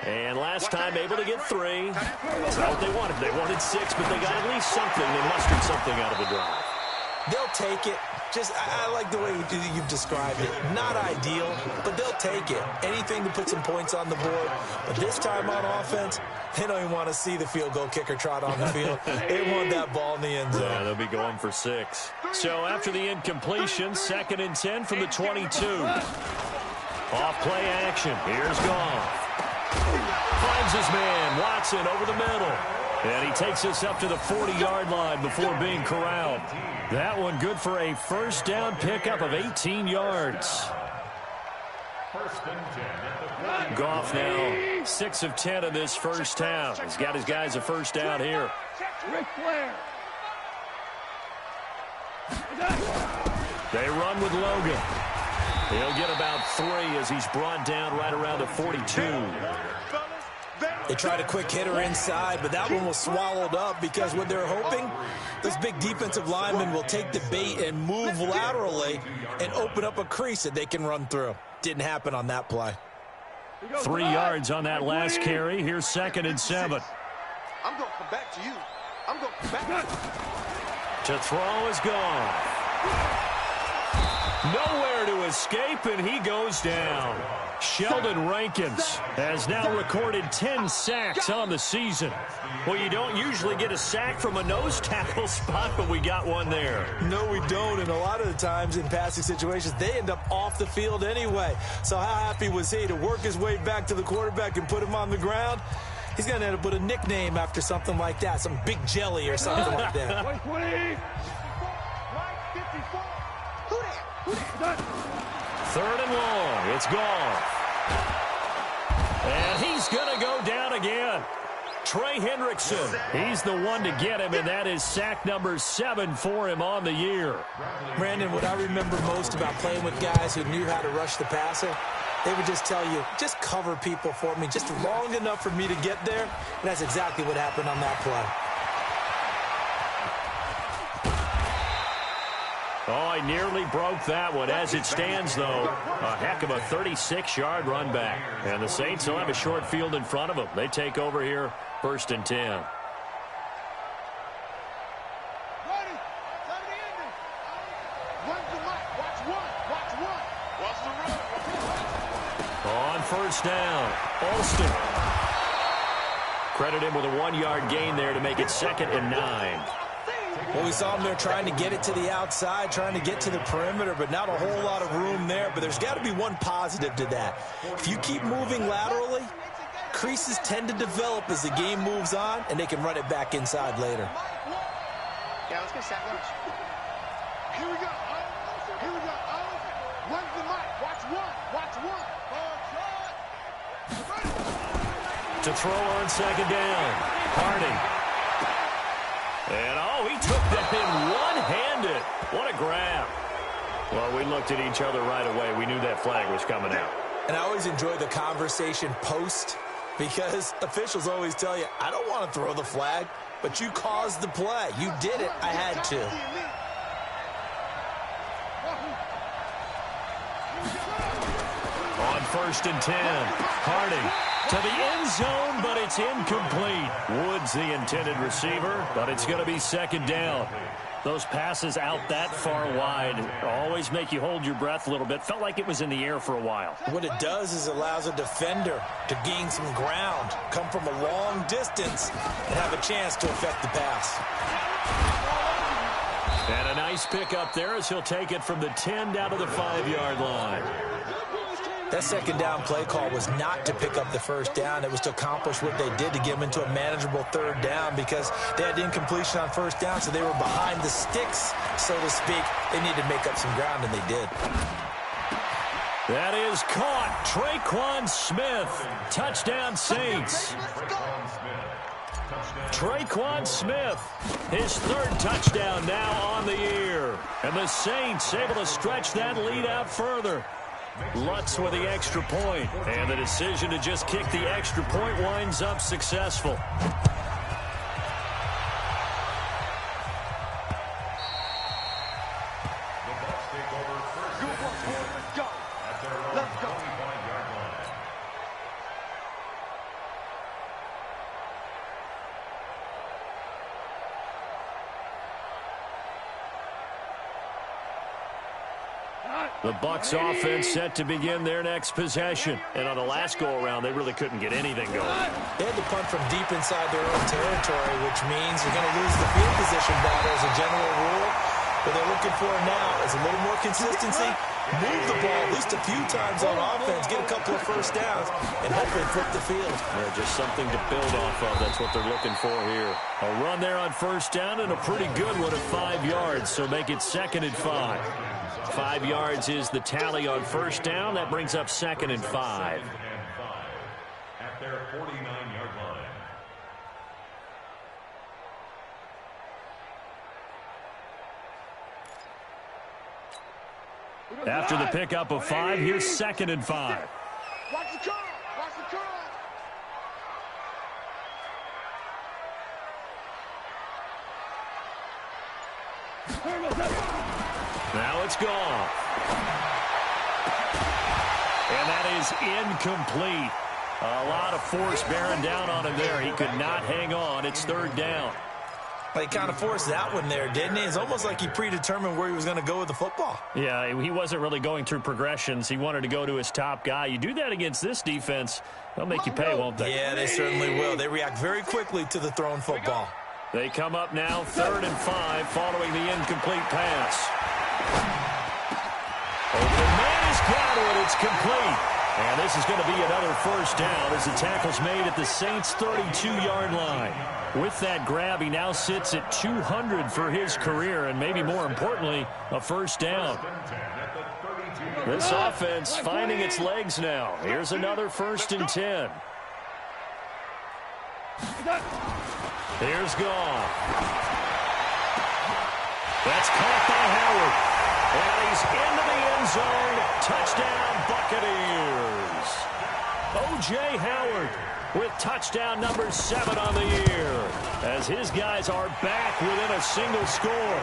And last time able to get 3. That's not what they wanted. They wanted 6, but they got at least something. They mustered something out of the drive. They'll take it. I like the way you've described it. Not ideal, but they'll take it. Anything to put some points on the board. But this time on offense, they don't even want to see the field goal kicker trot on the field. They want that ball in the end zone. Yeah, they'll be going for 6. So after the incompletion, 2nd and 10 from the 22. Off play action. Here's Goff. Finds his man, Watson, over the middle. And he takes us up to the 40-yard line before being corralled. That one good for a first down pickup of 18 yards. Goff now 6 of 10 in this first half. He's got his guys a first down here. They run with Logan. He'll get about 3 as he's brought down right around the 42. They tried a quick hitter inside, but that one was swallowed up because what they're hoping, this big defensive lineman will take the bait and move laterally and open up a crease that they can run through. Didn't happen on that play. 3 yards on that last carry. Here's 2nd and 7. I'm going to come back to you. I'm going to come back. To throw is gone. Nowhere to escape, and he goes down. Sheldon Rankins has now recorded 10 sacks on the season. Well, you don't usually get a sack from a nose tackle spot, but we got one there. No, we don't, and a lot of the times in passing situations, they end up off the field anyway. So how happy was he to work his way back to the quarterback and put him on the ground? He's going to end up with a nickname after something like that, some Big Jelly or something like that. 3rd and long. It's Goff. And he's going to go down again. Trey Hendrickson. He's the one to get him, and that is sack number 7 for him on the year. Brandon, what I remember most about playing with guys who knew how to rush the passer, they would just tell you, just cover people for me, just long enough for me to get there. And that's exactly what happened on that play. Oh, he nearly broke that one. As it stands, though, a heck of a 36-yard run back. And the Saints will have a short field in front of them. They take over here, 1st and 10. On 1st down, Alston. Credit him with a 1-yard gain there to make it 2nd and 9. Well, we saw him there trying to get it to the outside, trying to get to the perimeter, but not a whole lot of room there. But there's got to be one positive to that. If you keep moving laterally, creases tend to develop as the game moves on, and they can run it back inside later. Yeah, let's get sack lunch. Here we go. Here we go. Run the mic. Watch one. Watch one. To throw on 2nd down. Harding. And, he took that in one-handed. What a grab. Well, we looked at each other right away. We knew that flag was coming out. And I always enjoy the conversation post because officials always tell you, I don't want to throw the flag, but you caused the play. You did it. I had to. On 1st and 10, Harding to the end zone, but it's incomplete. Woods the intended receiver, but it's going to be 2nd down. Those passes out that far wide always make you hold your breath a little bit. Felt like it was in the air for a while. What it does is allows a defender to gain some ground, come from a long distance, and have a chance to affect the pass. And a nice pick up there as he'll take it from the 10 down to the 5-yard line. That 2nd down play call was not to pick up the 1st down. It was to accomplish what they did to get them into a manageable 3rd down because they had incompletion on 1st down, so they were behind the sticks, so to speak. They needed to make up some ground, and they did. That is caught. Traquan Smith. Touchdown, Saints. Traquan Smith, his 3rd touchdown now on the year. And the Saints able to stretch that lead out further. Lutz with the extra point, and the decision to just kick the extra point winds up successful. The Bucs offense set to begin their next possession. And on the last go-around, they really couldn't get anything going. They had to punt from deep inside their own territory, which means you're going to lose the field position battle as a general rule. What they're looking for now is a little more consistency, move the ball at least a few times on offense, get a couple of first downs, and hopefully flip the field. Yeah, just something to build off of. That's what they're looking for here. A run there on first down and a pretty good one at 5 yards, so make it 2nd and 5. 5 yards is the tally on first down. That brings up 2nd and 5. At their 49-yard line. After the pickup of 5, here's 2nd and 5. Watch the curl. Watch the curl. Now it's gone. And that is incomplete. A lot of force bearing down on him there. He could not hang on. It's 3rd down. He kind of forced that one there, didn't he? It's almost like he predetermined where he was going to go with the football. Yeah, he wasn't really going through progressions. He wanted to go to his top guy. You do that against this defense, they'll make you pay, won't they? Yeah, they certainly will. They react very quickly to the thrown football. They come up now 3rd and 5 following the incomplete pass. Oh, the man has got it. It's complete. And this is going to be another first down as the tackle's made at the Saints' 32-yard line. With that grab, he now sits at 200 for his career, and maybe more importantly, a first down. This offense finding its legs now. Here's another 1st and 10. Here's Goff. That's caught by Howard. And he's into the end zone. Touchdown, Buccaneers. O.J. Howard with touchdown number 7 on the year, as his guys are back within a single score.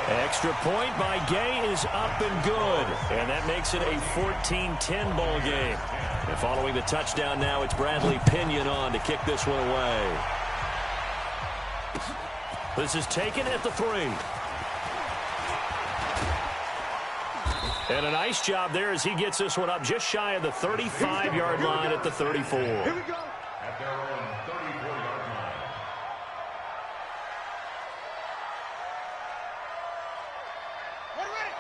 Extra point by Gay is up and good, and that makes it a 14-10 ball game. And following the touchdown now, it's Bradley Pinion on to kick this one away. This is taken at the 3. And a nice job there as he gets this one up just shy of the 35-yard line at the 34. Here we go. At their own 34-yard line.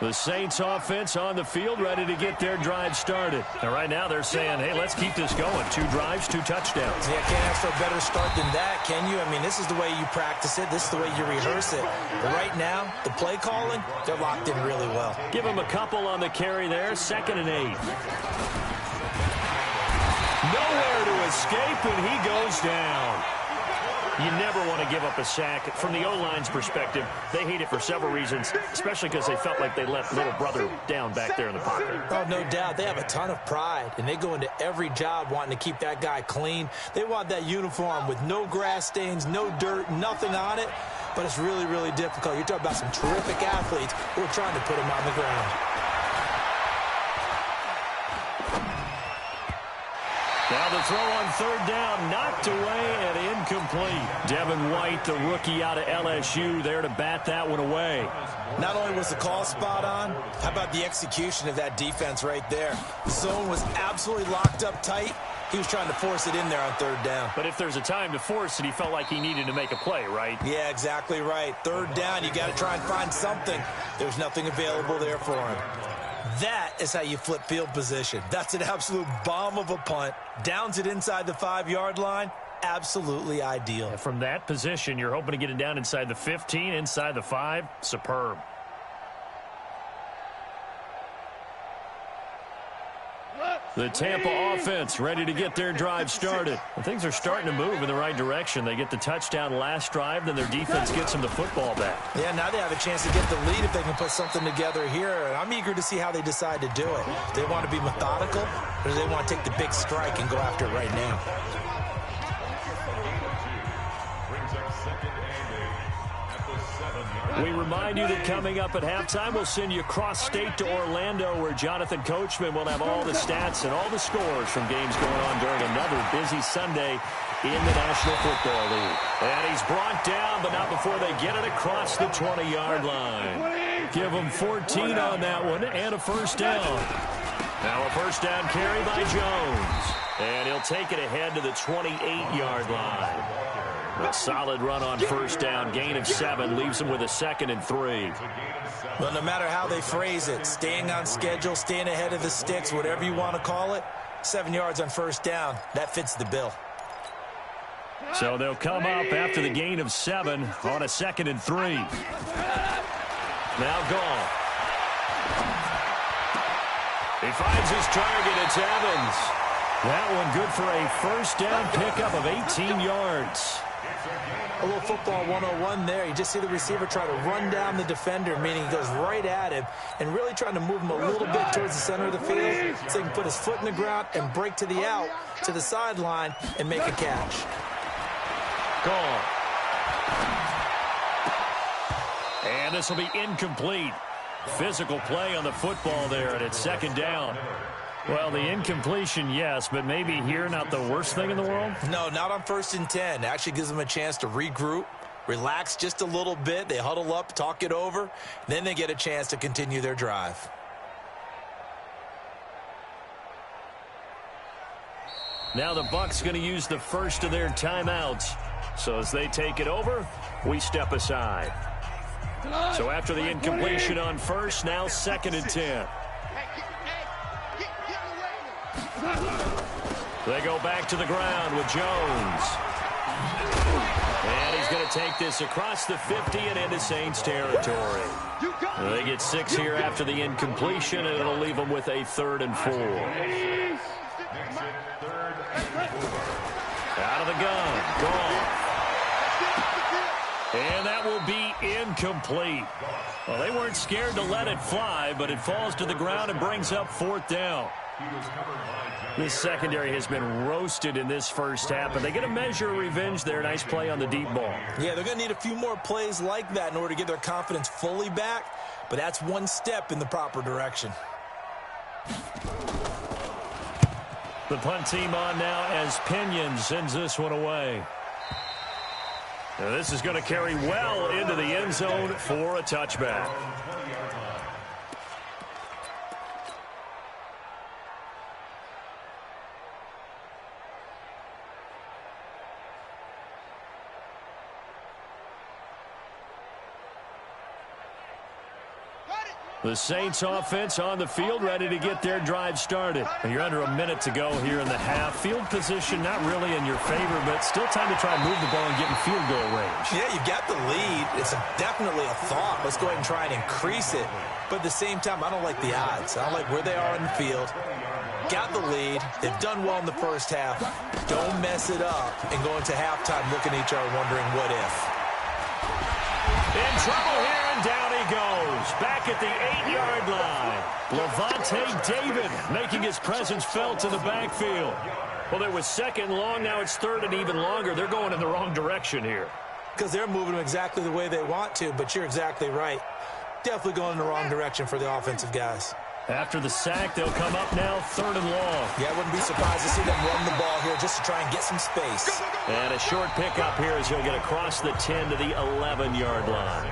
The Saints offense on the field ready to get their drive started. And right now they're saying, hey, let's keep this going. 2 drives, 2 touchdowns. Yeah, can't ask for a better start than that, can you? I mean, this is the way you practice it. This is the way you rehearse it. But right now, the play calling, they're locked in really well. Give him a couple on the carry there. 2nd and 8. Nowhere to escape, and he goes down. You never want to give up a sack. From the O-line's perspective, they hate it for several reasons, especially because they felt like they let little brother down back there in the pocket. Oh, no doubt. They have a ton of pride, and they go into every job wanting to keep that guy clean. They want that uniform with no grass stains, no dirt, nothing on it, but it's really, really difficult. You're talking about some terrific athletes who are trying to put him on the ground. Now the throw on 3rd down, knocked away and incomplete. Devin White, the rookie out of LSU, there to bat that one away. Not only was the call spot on, how about the execution of that defense right there? The zone was absolutely locked up tight. He was trying to force it in there on 3rd down. But if there's a time to force it, he felt like he needed to make a play, right? Yeah, exactly right. 3rd down, you got to try and find something. There's nothing available there for him. That is how you flip field position. That's an absolute bomb of a punt. Downs it inside the 5-yard line. Absolutely ideal. And from that position, you're hoping to get it down inside the 15, inside the 5. Superb. The Tampa offense ready to get their drive started. And things are starting to move in the right direction. They get the touchdown last drive, then their defense gets them the football back. Yeah, now they have a chance to get the lead if they can put something together here. And I'm eager to see how they decide to do it. Do they want to be methodical, or do they want to take the big strike and go after it right now? We remind you that coming up at halftime, we'll send you cross-state to Orlando, where Jonathan Coachman will have all the stats and all the scores from games going on during another busy Sunday in the National Football League. And he's brought down, but not before they get it across the 20-yard line. Give them 14 on that one and a first down. Now a first down carry by Jones. And he'll take it ahead to the 28-yard line. A solid run on first down. Gain of 7 leaves him with a 2nd and 3. Well, no matter how they phrase it, staying on schedule, staying ahead of the sticks, whatever you want to call it, 7 yards on first down, that fits the bill. So they'll come up after the gain of 7 on a 2nd and 3. Now Gall. He finds his target. It's Evans. That one good for a first down pickup of 18 yards. A little football 101 there. You just see the receiver try to run down the defender, meaning he goes right at him and really trying to move him a little bit towards the center of the field so he can put his foot in the ground and break to the out, to the sideline, and make a catch. Gall. And this will be incomplete. Physical play on the football there, and it's 2nd down. Well, the incompletion, yes, but maybe here not the worst thing in the world? No, not on 1st and 10. Actually gives them a chance to regroup, relax just a little bit. They huddle up, talk it over. Then they get a chance to continue their drive. Now the Bucs going to use the first of their timeouts. So as they take it over, we step aside. So after the incompletion on first, now 2nd and 10. They go back to the ground with Jones. And he's going to take this across the 50 and into Saints territory. They get 6 here after the incompletion, and it'll leave them with a 3rd and 4. Out of the gun. Gone. And that will be incomplete. Well, they weren't scared to let it fly, but it falls to the ground and brings up 4th down. This secondary has been roasted in this first half, but they get a measure of revenge there. Nice play on the deep ball. Yeah, they're going to need a few more plays like that in order to get their confidence fully back, but that's one step in the proper direction. The punt team on now as Pinion sends this one away. Now this is going to carry well into the end zone for a touchback. The Saints offense on the field, ready to get their drive started. And you're under a minute to go here in the half. Field position not really in your favor, but still time to try and move the ball and get in field goal range. Yeah, you've got the lead. It's definitely a thought. Let's go ahead and try and increase it. But at the same time, I don't like the odds. I don't like where they are in the field. Got the lead. They've done well in the first half. Don't mess it up and go into halftime looking at each other wondering what if. In trouble here, and down he goes. Back at the 8-yard line. Levante David making his presence felt in the backfield. Well, there was 2nd long. Now it's 3rd and even longer. They're going in the wrong direction here. Because they're moving them exactly the way they want to, but you're exactly right. Definitely going in the wrong direction for the offensive guys. After the sack, they'll come up now 3rd and long. Yeah, I wouldn't be surprised to see them run the ball here just to try and get some space. And a short pickup here as he'll get across the 10 to the 11-yard line.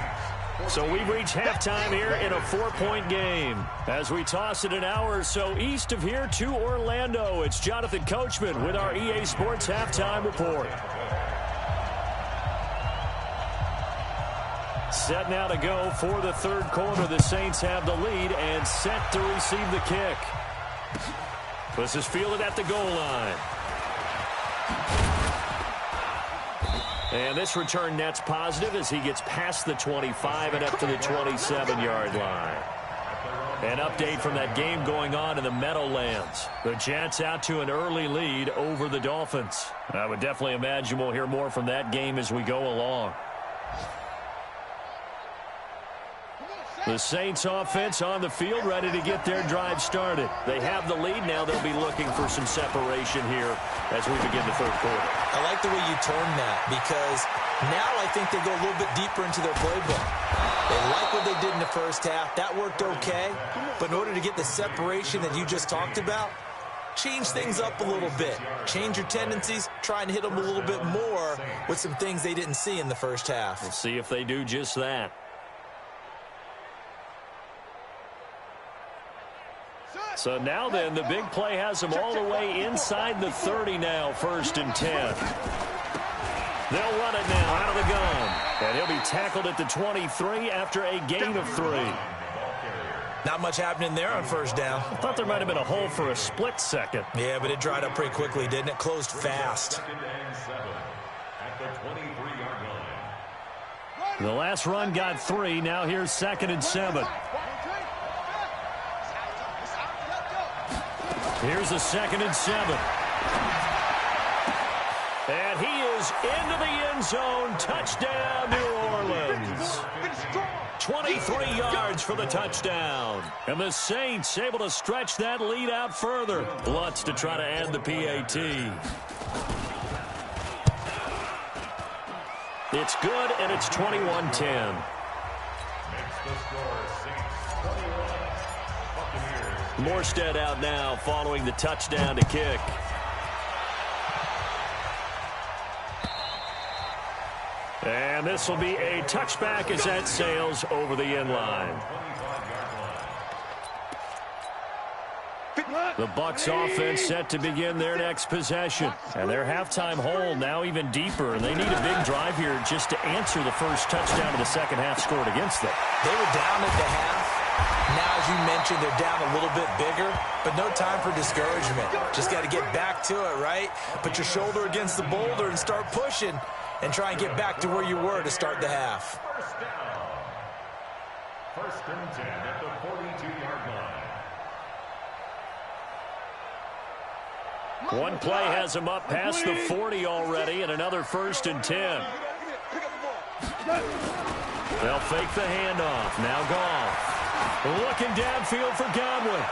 So we've reached halftime here in a 4-point game. As we toss it an hour or so east of here to Orlando, it's Jonathan Coachman with our EA Sports Halftime Report. Set now to go for the 3rd quarter. The Saints have the lead and set to receive the kick. This is fielded at the goal line. And this return net's positive as he gets past the 25 and up to the 27-yard line. An update from that game going on in the Meadowlands. The Jets out to an early lead over the Dolphins. I would definitely imagine we'll hear more from that game as we go along. The Saints offense on the field, ready to get their drive started. They have the lead. Now they'll be looking for some separation here as we begin the 3rd quarter. I like the way you turn that because now I think they go a little bit deeper into their playbook. They like what they did in the first half. That worked okay. But in order to get the separation that you just talked about, change things up a little bit. Change your tendencies. Try and hit them a little bit more with some things they didn't see in the first half. We'll see if they do just that. So now then, the big play has them all the way inside the 30 now, 1st and 10. They'll run it now out of the gun. And he'll be tackled at the 23 after a gain of 3. Not much happening there on 1st down. I thought there might have been a hole for a split second. Yeah, but it dried up pretty quickly, didn't it? Closed fast. The last run got 3. Now here's 2nd and 7. Here's the 2nd and 7. And he is into the end zone. Touchdown, New Orleans. 23 yards for the touchdown. And the Saints able to stretch that lead out further. Lutz to try to add the PAT. It's good, and it's 21-10. Morstead out now following the touchdown to kick. And this will be a touchback as that sails over the end line. The Bucs offense set to begin their next possession. And their halftime hole now even deeper. And they need a big drive here just to answer the first touchdown of the second half scored against them. They were down at the half. Now, as you mentioned, they're down a little bit bigger, but no time for discouragement. Just got to get back to it, right? Put your shoulder against the boulder and start pushing and try and get back to where you were to start the half. 1st and 10 at the 42-yard line. One play has them up past the 40 already, and another 1st and 10. They'll fake the handoff. Now Goff. Looking downfield for Godwin.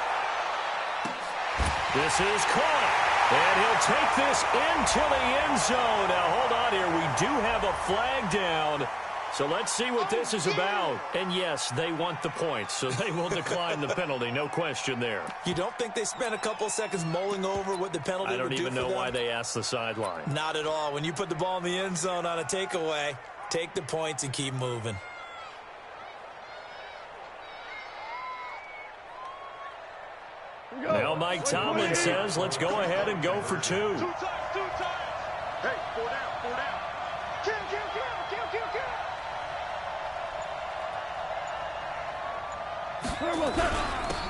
This is caught. And he'll take this into the end zone. Now, hold on here. We do have a flag down. So let's see what this is about. And, yes, they want the points, so they will decline the penalty. No question there. You don't think they spent a couple seconds mulling over what the penalty would do for them? I don't even know why they asked the sideline. Not at all. When you put the ball in the end zone on a takeaway, take the points and keep moving. Now Mike Tomlin says, let's go ahead and go for 2. 2 times. Hey, 4 down. Kill.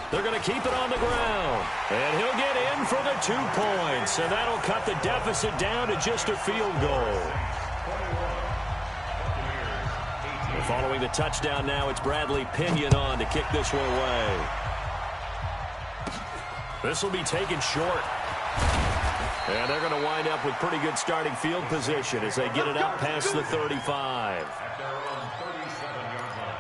They're going to keep it on the ground. And he'll get in for the 2 points. And that'll cut the deficit down to just a field goal. Following the touchdown now, it's Bradley Pinion on to kick this one away. This will be taken short. And they're going to wind up with pretty good starting field position as they get it up past the 35. At their own 37-yard line.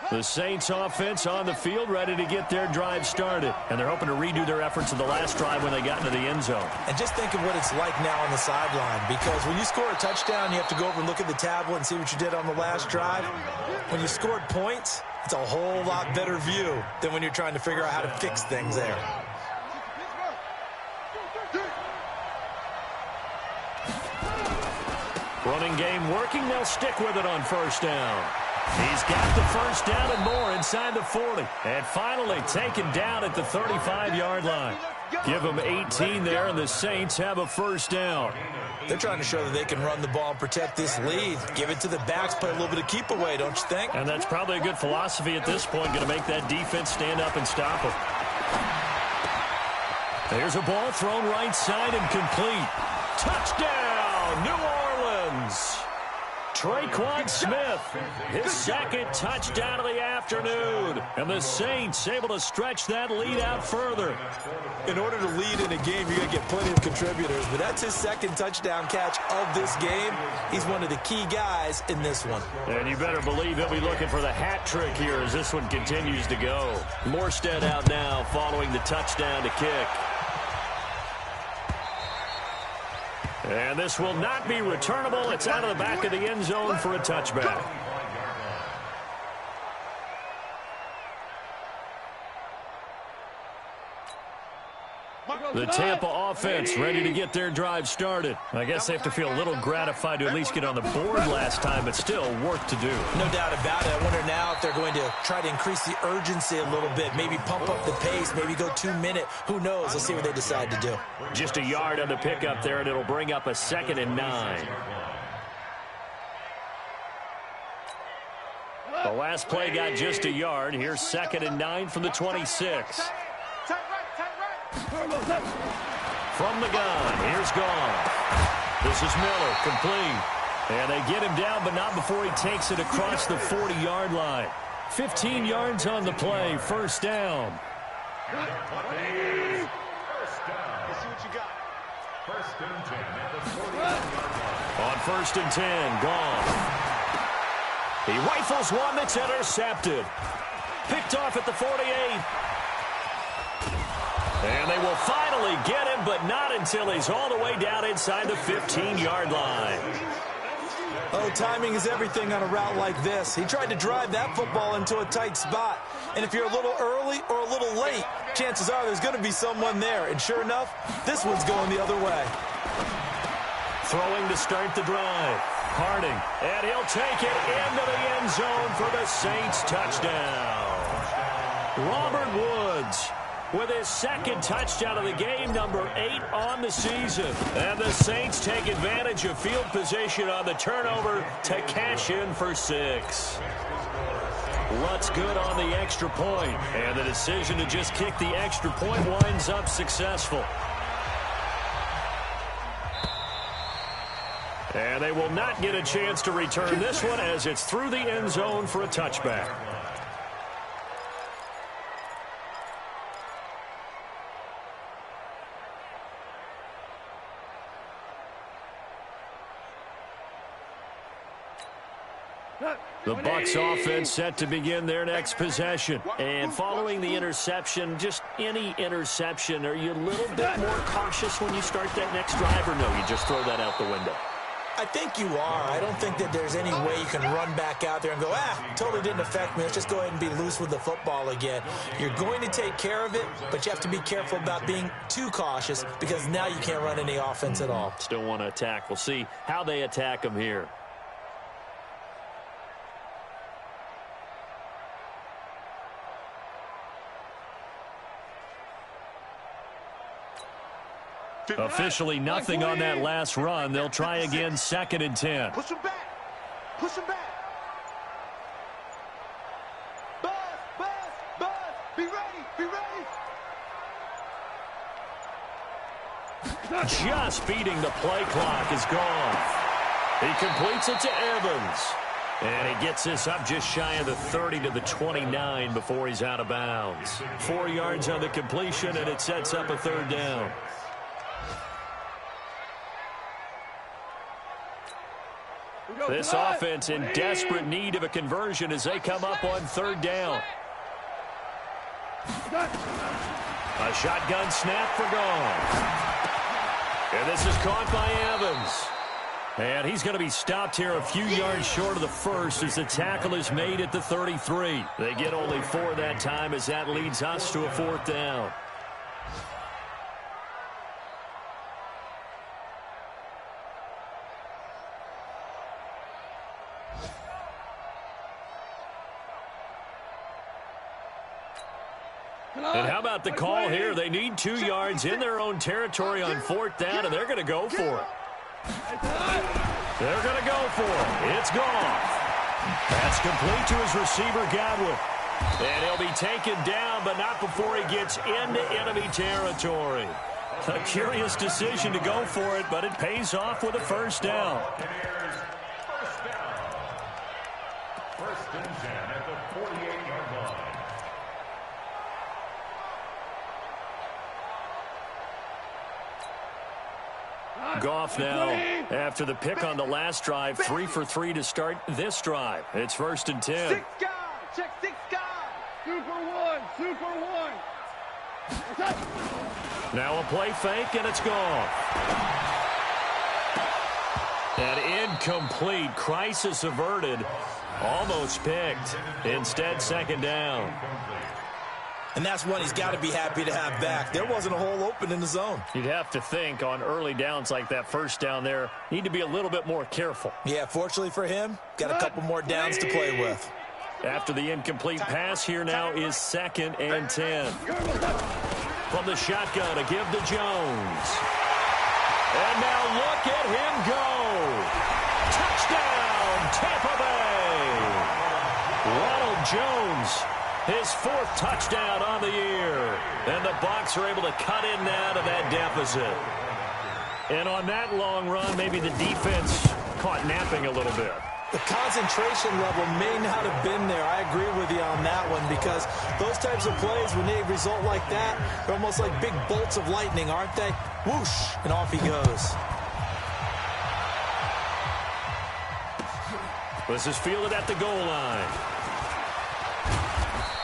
The Saints offense on the field ready to get their drive started. And they're hoping to redo their efforts in the last drive when they got into the end zone. And just think of what it's like now on the sideline, because when you score a touchdown, you have to go over and look at the tablet and see what you did on the last drive. When you scored points, it's a whole lot better view than when you're trying to figure out how to fix things there. Running game working. They'll stick with it on 1st down. He's got the 1st down and more inside the 40. And finally taken down at the 35-yard line. Give them 18 there, and the Saints have a 1st down. They're trying to show that they can run the ball and protect this lead. Give it to the backs, play a little bit of keep away, don't you think? And that's probably a good philosophy at this point, going to make that defense stand up and stop them. There's a ball thrown right side and complete. Touchdown, New Orleans. Traquan Smith, his 2nd touchdown of the afternoon. And the Saints able to stretch that lead out further. In order to lead in a game, you're going to get plenty of contributors. But that's his 2nd touchdown catch of this game. He's one of the key guys in this one. And you better believe he'll be looking for the hat trick here as this one continues to go. Morstead out now following the touchdown to kick. And this will not be returnable. It's out of the back of the end zone for a touchback. The Tampa offense ready to get their drive started. I guess they have to feel a little gratified to at least get on the board last time, but still work to do. No doubt about it. I wonder now if they're going to try to increase the urgency a little bit, maybe pump up the pace, maybe go 2-minute. Who knows? Let's see what they decide to do. Just a yard on the pickup there, and it'll bring up a 2nd and 9. The last play got just a yard. Here's 2nd and 9 from the 26. From the gun, here's Goff. This is Miller, complete. And they get him down, but not before he takes it across the 40-yard line. 15 yards on the play, 1st down. Let's see what you got. 1st and 10 at the 40-yard line. On 1st and 10, Goff. He rifles one that's intercepted. Picked off at the 48. And they will finally get him, but not until he's all the way down inside the 15-yard line. Oh, timing is everything on a route like this. He tried to drive that football into a tight spot. And if you're a little early or a little late, chances are there's going to be someone there. And sure enough, this one's going the other way. Throwing to start the drive. Harding, and he'll take it into the end zone for the Saints touchdown. Robert Woods with his 2nd touchdown of the game, number 8 on the season. And the Saints take advantage of field position on the turnover to cash in for 6. What's good on the extra point, and the decision to just kick the extra point winds up successful. And they will not get a chance to return this one as it's through the end zone for a touchback. The Bucs offense set to begin their next possession. And following the interception, just any interception, are you a little bit more cautious when you start that next drive, or no, you just throw that out the window? I think you are. I don't think that there's any way you can run back out there and go, totally didn't affect me. Let's just go ahead and be loose with the football again. You're going to take care of it, but you have to be careful about being too cautious because now you can't run any offense at all. Still want to attack. We'll see how they attack them here. Officially nothing on that last run. They'll try again, 2nd and 10. Push him back. Push him back. Buzz, buzz, buzz. Be ready, be ready. Just beating the play clock is gone. He completes it to Evans. And he gets this up just shy of the 30 to the 29 before he's out of bounds. 4 yards on the completion, and it sets up a 3rd down. This offense in desperate need of a conversion as they come up on 3rd down. A shotgun snap for Goff. And this is caught by Evans. And he's going to be stopped here a few yards short of the 1st as the tackle is made at the 33. They get only 4 that time as that leads us to a 4th down. And how about the call here? They need 2 yards in their own territory on 4th down, and they're going to go for it. They're going to go for it. It's Goff. That's complete to his receiver, Godwin. And he'll be taken down, but not before he gets into enemy territory. A curious decision to go for it, but it pays off with a 1st down. First and 10 at the 48-yard line. Goff now, after the pick on the last drive, 3 for 3 to start this drive. It's 1st and 10. 6 guys. Check 6 guys. Super one. Super one. Now a play fake, and it's Goff. An incomplete, crisis averted, almost picked. Instead, 2nd down. And that's one he's got to be happy to have back. There wasn't a hole open in the zone. You'd have to think on early downs like that first down there, need to be a little bit more careful. Yeah, fortunately for him, got a couple more downs to play with. After the incomplete pass, here now is 2nd and 10. From the shotgun, a give to Jones. And now look at him go. Touchdown, Tampa Bay. Ronald Jones, his 4th touchdown on the year. And the Bucs are able to cut in now to that deficit. And on that long run, maybe the defense caught napping a little bit. The concentration level may not have been there. I agree with you on that one because those types of plays, when they result like that, they're almost like big bolts of lightning, aren't they? Whoosh, and off he goes. This is fielded at the goal line.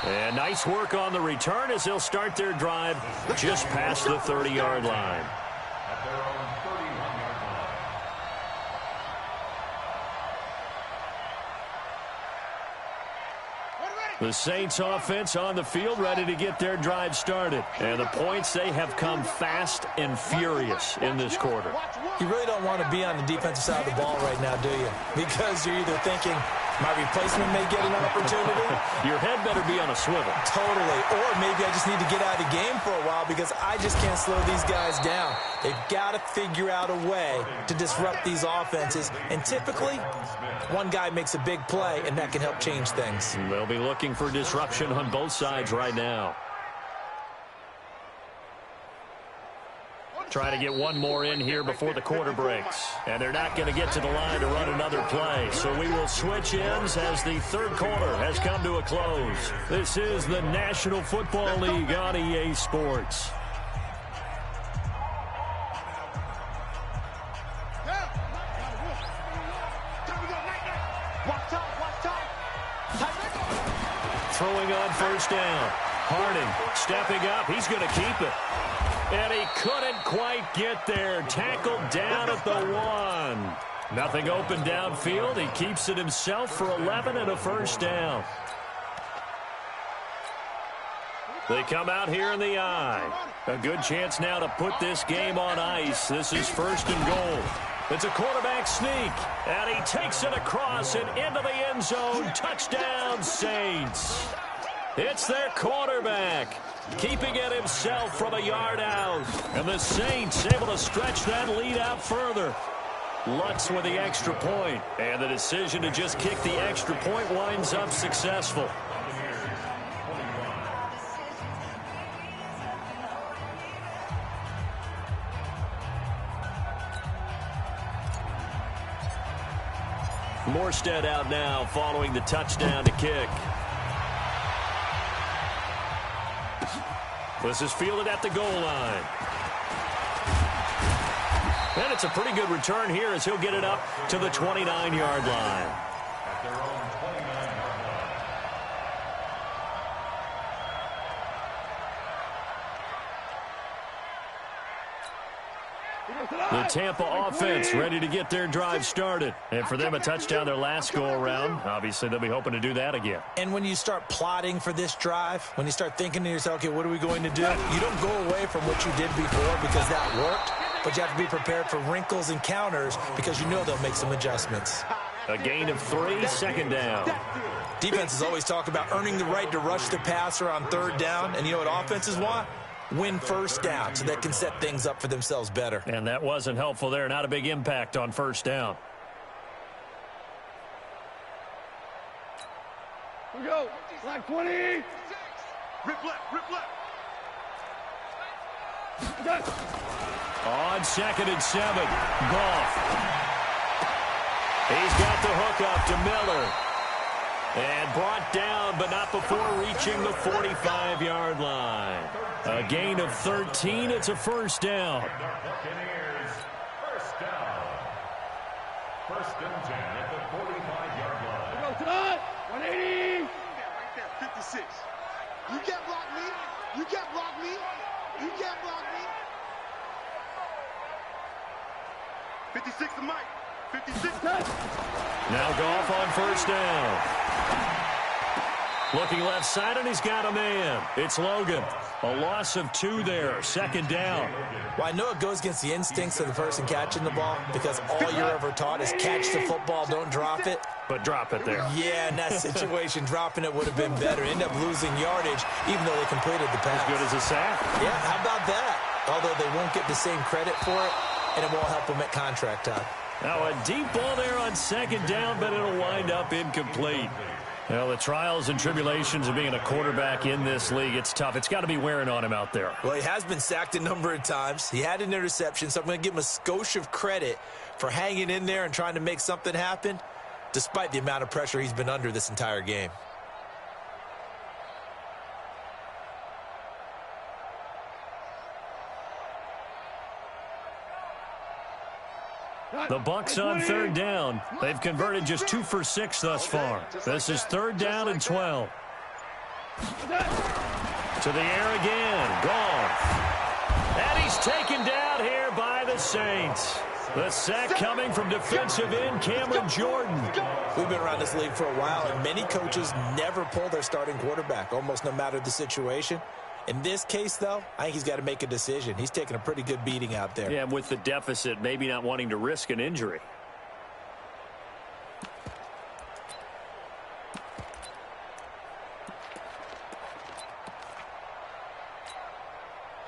And nice work on the return as they'll start their drive just past the 30-yard line. At their own 31-yard line. The Saints offense on the field ready to get their drive started. And the points, they have come fast and furious in this quarter. You really don't want to be on the defensive side of the ball right now, do you? Because you're either thinking, my replacement may get an opportunity. Your head better be on a swivel. Totally. Or maybe I just need to get out of the game for a while because I just can't slow these guys down. They've got to figure out a way to disrupt these offenses. And typically, one guy makes a big play, and that can help change things. They'll be looking for disruption on both sides right now. Try to get one more in here before the quarter breaks. And they're not going to get to the line to run another play. So we will switch ends as the third quarter has come to a close. This is the National Football League on EA Sports. Throwing on first down. Harding stepping up. He's going to keep it. And he couldn't quite get there. Tackled down at the 1. Nothing open downfield. He keeps it himself for 11 and a first down. They come out here in the eye. A good chance now to put this game on ice. This is 1st and goal. It's a quarterback sneak. And he takes it across and into the end zone. Touchdown, Saints. It's their quarterback, keeping it himself from a yard out. And the Saints able to stretch that lead out further. Lutz with the extra point. And the decision to just kick the extra point winds up successful. Morstead out now following the touchdown to kick. This is fielded at the goal line. And it's a pretty good return here as he'll get it up to the 29-yard line. At their own 29-yard line. The Tampa offense ready to get their drive started. And for them, a touchdown their last go-around. Obviously, they'll be hoping to do that again. And when you start plotting for this drive, when you start thinking to yourself, okay, what are we going to do? You don't go away from what you did before because that worked, but you have to be prepared for wrinkles and counters because you know they'll make some adjustments. A gain of 3, 2nd down. Defenses always talk about earning the right to rush the passer on 3rd down, and you know what offenses want? Win first down so they can set things up for themselves better. And that wasn't helpful there. Not a big impact on first down. Here we go. Black 20. Rip left, rip left. On 2nd and 7, Goff. He's got the hook up to Miller. And brought down, but not before reaching the 45-yard line. A gain of 13. It's a first down. Buccaneers, first down. 1st and 10 at the 45-yard line. Go to the 180. Right there, 56. You can't block me. You can't block me. You can't block me. 56 to Mike. 56. Now Goff on first down. Looking left side, and he's got a man. It's Logan. A loss of 2 there. Second down. Well, I know it goes against the instincts of the person catching the ball because all you're ever taught is catch the football, don't drop it. But drop it there. Yeah, in that situation, dropping it would have been better. End up losing yardage, even though they completed the pass. As good as a sack. Yeah, how about that? Although they won't get the same credit for it, and it won't help them at contract time. Now a deep ball there on second down, but it'll wind up incomplete. Well, the trials and tribulations of being a quarterback in this league, it's tough. It's got to be wearing on him out there. Well, he has been sacked a number of times. He had an interception, so I'm going to give him a skosh of credit for hanging in there and trying to make something happen, despite the amount of pressure he's been under this entire game. The Bucs on third down. They've converted just 2 for 6 thus far. This is third down and 12. To the air again. Goff. And he's taken down here by the Saints. The sack coming from defensive end Cameron Jordan. We've been around this league for a while, and many coaches never pull their starting quarterback, almost no matter the situation. In this case, though, I think he's got to make a decision. He's taking a pretty good beating out there. Yeah, with the deficit, maybe not wanting to risk an injury.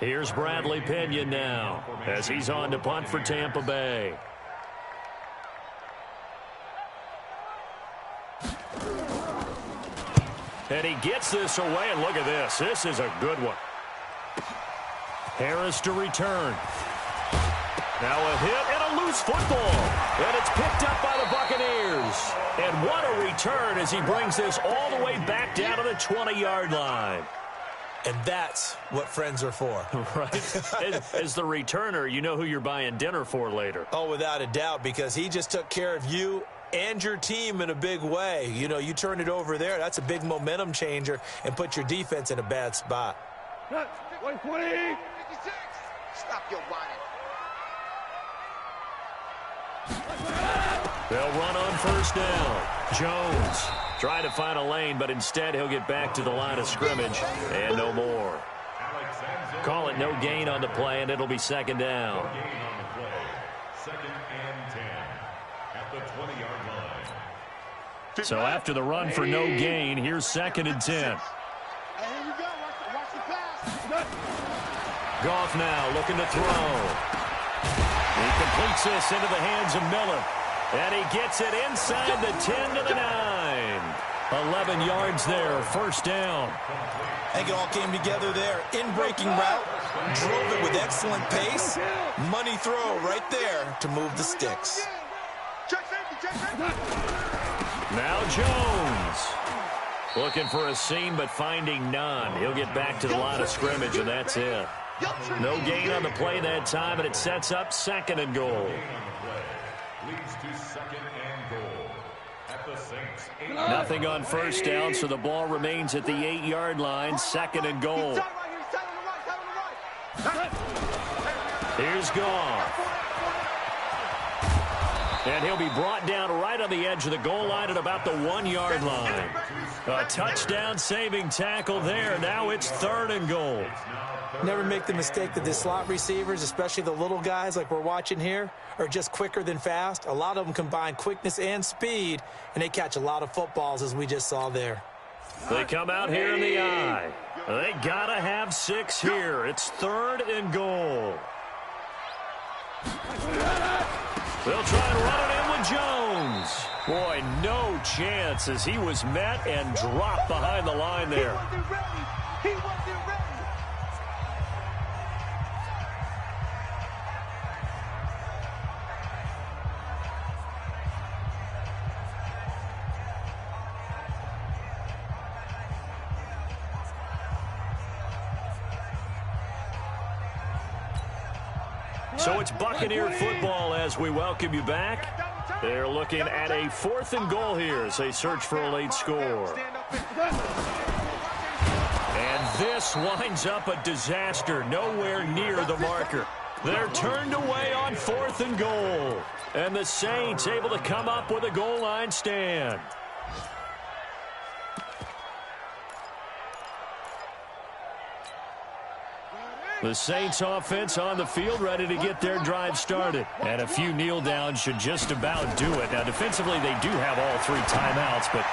Here's Bradley Pinion now as he's on to punt for Tampa Bay. And he gets this away, and look at this. This is a good one. Harris to return. Now a hit and a loose football. And it's picked up by the Buccaneers. And what a return as he brings this all the way back down to the 20-yard line. And that's what friends are for. Right. As the returner, you know who you're buying dinner for later. Oh, without a doubt, because he just took care of you and your team in a big way. You know, you turn it over there, that's a big momentum changer, and put your defense in a bad spot. 120. Stop your whining. They'll run on first down. Jones trying to find a lane, but instead he'll get back to the line of scrimmage and no more. Call it no gain on the play, and it'll be second down. Second and 10 at the 20-yard line. So after the run for no gain, here's second and 10. Hey, here we go. Watch the pass. Goff now looking to throw. He completes this into the hands of Miller. And he gets it inside the 10 to the 9. 11 yards there, first down. I think it all came together there. In-breaking route, drove it with excellent pace. Money throw right there to move the sticks. Now Jones. Looking for a seam, but finding none. He'll get back to the line of scrimmage, and that's it. No gain on the play that time, and it sets up second and goal. Leads to second and goal at the Saints. Nothing on first down, so the ball remains at the 8-yard line, second and goal. Here's Goff. And he'll be brought down right on the edge of the goal line at about the 1-yard line. A touchdown saving tackle there. Now it's third and goal. Never make the mistake that the slot receivers, especially the little guys like we're watching here, are just quicker than fast. A lot of them combine quickness and speed, and they catch a lot of footballs, as we just saw there. They come out here in the eye. They got to have 6 here. It's third and goal. They'll try and run it in with Jones. Boy, no chance as he was met and dropped behind the line there. He wasn't ready. So it's Buccaneer football as we welcome you back. They're looking at a 4th and goal here as they search for a late score. And this winds up a disaster, nowhere near the marker. They're turned away on 4th and goal. And the Saints able to come up with a goal line stand. The Saints offense on the field ready to get their drive started. And a few kneel downs should just about do it. Now, defensively, they do have all 3 timeouts, but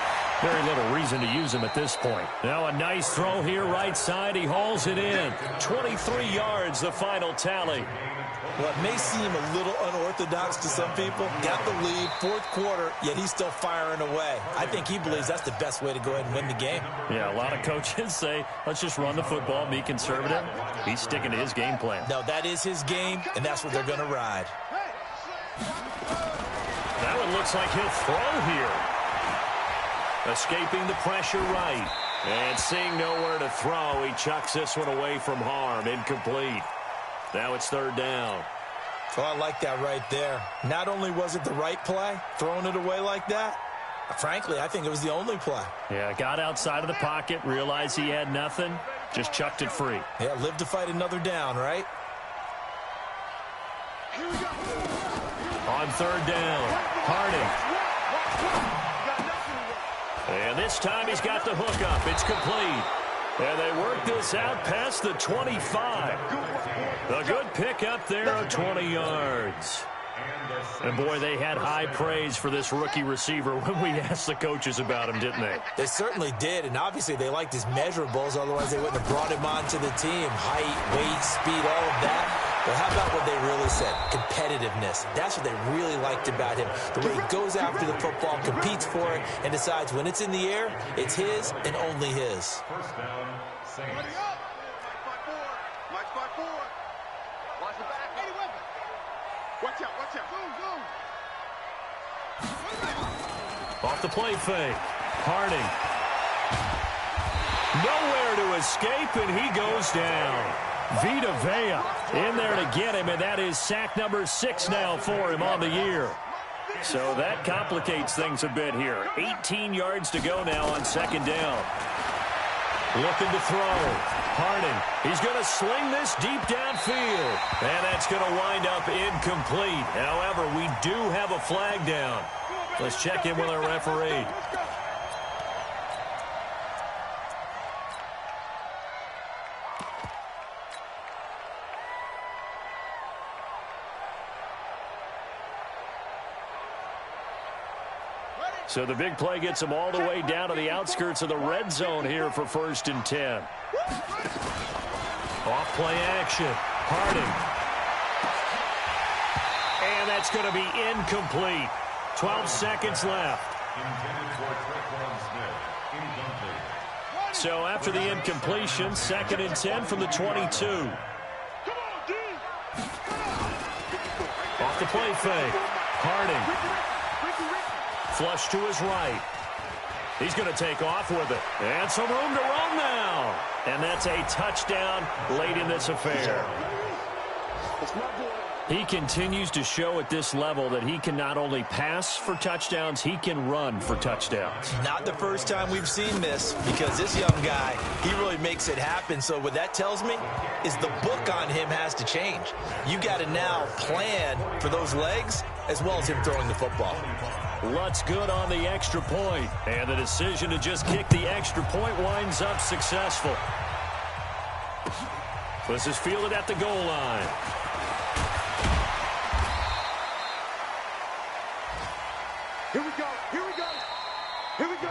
very little reason to use them at this point. Now a nice throw here right side. He hauls it in. 23 yards, the final tally. Well, it may seem a little unorthodox to some people. Got the lead, 4th quarter, yet he's still firing away. I think he believes that's the best way to go ahead and win the game. Yeah, a lot of coaches say, let's just run the football, be conservative. He's sticking to his game plan. No, that is his game, and that's what they're going to ride. That one looks like he'll throw here. Escaping the pressure right. And seeing nowhere to throw, he chucks this one away from harm. Incomplete. Now it's 3rd down. Oh, I like that right there. Not only was it the right play, throwing it away like that, frankly, I think it was the only play. Yeah, got outside of the pocket, realized he had nothing, just chucked it free. Yeah, live to fight another down, right? On 3rd down, Harding. And this time he's got the hook up. It's complete. And they work this out past the 25. A good pick up there of 20 yards. And, boy, they had high praise for this rookie receiver when we asked the coaches about him, didn't they? They certainly did, and obviously they liked his measurables. Otherwise, they wouldn't have brought him onto the team. Height, weight, speed, all of that. But how about what they really said? Competitiveness. That's what they really liked about him. The way he goes after the football, competes for it, and decides when it's in the air, it's his and only his. First down, Saints. Watch the back. Watch out, watch out. Go. Off the play fake. Harding. Nowhere to escape, and he goes down. Vita Vea in there to get him, and that is sack number 6 now for him on the year. So that complicates things a bit here. 18 yards to go now on 2nd down. Looking to throw. Harding. He's going to sling this deep downfield. And that's going to wind up incomplete. However, we do have a flag down. Let's check in with our referee. So the big play gets him all the way down to the outskirts of the red zone here for 1st and 10. Off play action. Harding. And that's going to be incomplete. 12 seconds left. So after the incompletion, 2nd and 10 from the 22. Off the play fake. Harding. Flush to his right. He's going to take off with it. And some room to run now. And that's a touchdown late in this affair. He continues to show at this level that he can not only pass for touchdowns, he can run for touchdowns. Not the first time we've seen this, because this young guy, he really makes it happen. So what that tells me is the book on him has to change. You got to now plan for those legs as well as him throwing the football. Lutz good on the extra point, and the decision to just kick the extra point winds up successful. This is fielded at the goal line. Here we go. Here we go. Here we go.